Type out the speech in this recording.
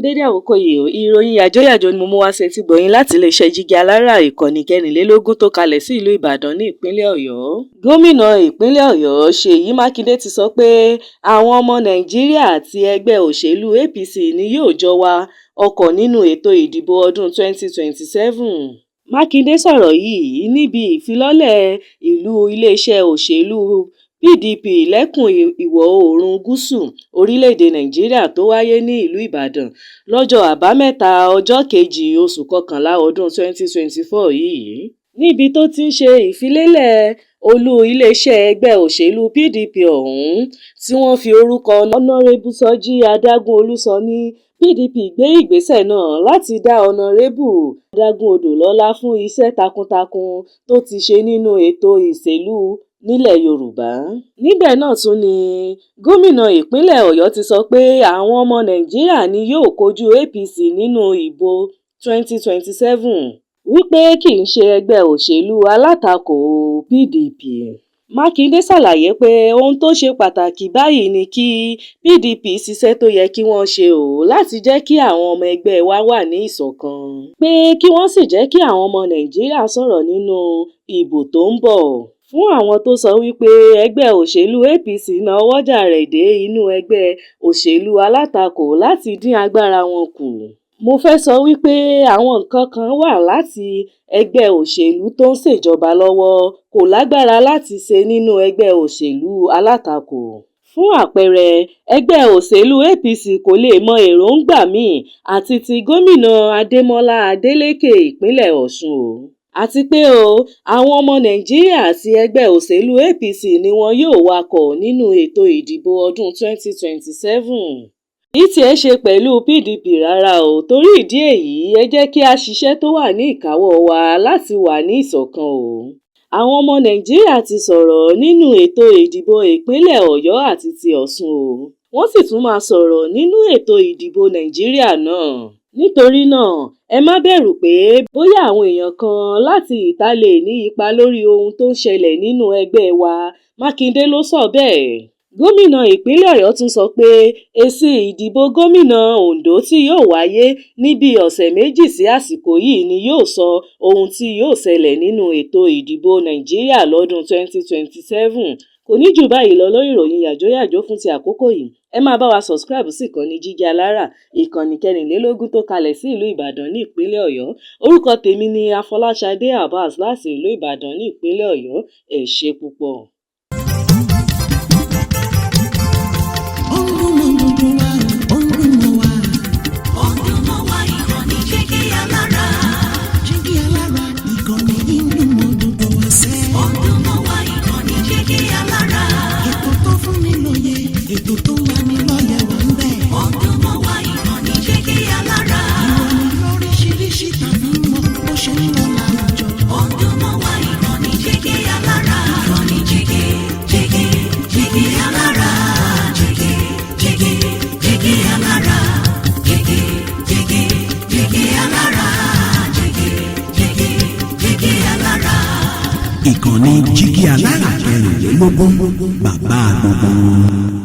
dédé àkókò yìí o, ìròyìn yàjóyàjó ni mo mú wá sí etí gbọ̀yìn láti iléeṣẹ́ Jígí Alára ìkànnì 24 tó kalẹ̀ sí ìlú Ìbàdàn ní ìpínlẹ̀ Ọ̀yọ́. Gómìnà ìpínlẹ̀ Ọ̀yọ́ Ṣèyí Mákindé ti sọ pé àwọn ọmọ Nàìjíríà àti ẹgbẹ́ òṣèlú APC ni yóò jọ wa ọkọ̀ nínú ètò ìdìbò ọdún 2027. Mákindé sọ̀rọ̀ yìí níbi ìfilọ́lẹ̀ ìlú iléeṣẹ́ òṣèlú PDP lẹ́kùn ìwọ̀ oòrùn gúúsù orílẹ̀-èdè Nàìjíríà tó wáyé ní ìlú Ìbàdàn lọ́jọ́ àbámẹ́ta ọjọ́ kejì oṣù kọkànlá ọdún 2024 yìí. Níbi tó ti ń ṣe ìfilélẹ̀ olú iléeṣẹ́ ẹgbẹ́ òṣèlú PDP ọ̀hún tí wọ́n fi orúkọ Honorébù Sọ́jí Adágúnolú sọ ní PDP gbé ìgbésẹ̀ náà láti dá Honorébù Adágúnodò lọ́lá fún iṣẹ́ takuntakun tó ti ṣe nínú ètò ìṣèlú nílẹ̀ Yorùbá. Níbẹ̀ náà tún ni gómìnà ìpínlẹ̀ Ọ̀yọ́ ti sọ pé àwọn ọmọ Nàìjíríà ni yóò kojú APC nínú ìbò 2027 wípé kì í ṣe ẹgbẹ́ òṣèlú alátakò PDP. Mákindé ṣàlàyé pé ohun tó ṣe pàtàkì báyìí ni kí PDP ṣiṣẹ́ tó yẹ kí wọ́n ṣe láti jẹ́ kí àwọn ọmọ ẹgbẹ́ wa wà ní ìṣọ̀kan, pé kí wọ́n sì jẹ́ kí àwọn ọmọ Nàìjíríà sọ̀rọ̀ nínú ìbò tó ń bọ̀. Fún àwọn tó sọ wípé ẹgbẹ́ òṣèlú APC náà wọ́jà rẹ̀ dé inú ẹgbẹ́ òṣèlú alátakò láti dín agbára wọn kù, mo fẹ́ sọ wípé àwọn nǹkan kan wà láti ẹgbẹ́ òṣèlú tó ń ṣèjọba lọ́wọ́ kò lágbára láti ṣe nínú ẹgbẹ́ òṣèlú alátakò. Fún àpẹẹrẹ, ẹgbẹ́ òṣèlú APC kò lè mọ èròǹgbà míì àti ti gómìnà Adémọ́lá Adélékè ìpínlẹ̀ Ọ̀ṣun àti pé àwọn ọmọ Nàìjíríà àti ẹgbẹ́ òṣèlú APC ni wọn yóò wakọ̀ nínú ètò ìdìbò ọdún 2027. Èyí tí ẹ ṣe pẹ̀lú PDP rárá torí ìdí èyí ẹ jẹ́ kí a ṣiṣẹ́ tó wà ní ìkáwọ́ wa láti wà ní ìṣọ̀kan Àwọn ọmọ Nàìjíríà ti sọ̀rọ̀ nínú ètò ìdìbò ìpínlẹ̀ Ọ̀yọ́ àti ti Ọ̀ṣun wọ́n sì tún máa sọ̀rọ̀ nínú ètò ìdìbò Nàìjíríà náà. Nítorí náà, ẹ má bẹ̀rù pé bóyá àwọn èèyàn kan láti ìta lè ní ipa lórí ohun tó ń ṣẹlẹ̀ nínú ẹgbẹ́ wa. Mákindé ló sọ bẹ́ẹ̀. Gómìnà ìpínlẹ̀ Ọ̀yọ́ tún sọ pé èsì ìdìbò gómìnà Oǹdó tí yóò wáyé ní bí ọ̀sẹ̀ méjì sí àsìkò yìí ni yóò sọ ohun tí yóò ṣẹlẹ̀ nínú ètò ìdìbò Nàìjíríà lọ́dún 2027. Kò ní jù báyìí lọ lórí ìròyìn yàjóyàjó fún ti àkókò yìí. Ẹ máa bá wa subscribe sí ìkànnì Jígí Alára, ìkànnì 24 tó kalẹ̀ sí ìlú Ìbàdàn ní ìpínlẹ̀ Ọ̀yọ́. Orúkọ tèmi ni Afọláṣadé Abbas láti ìlú Ìbàdàn ní ìpínlẹ̀ Ọ̀yọ́. Ẹ ṣé púpọ̀. Ìkànnì Jígí Alára 24, bàbá gbogbo.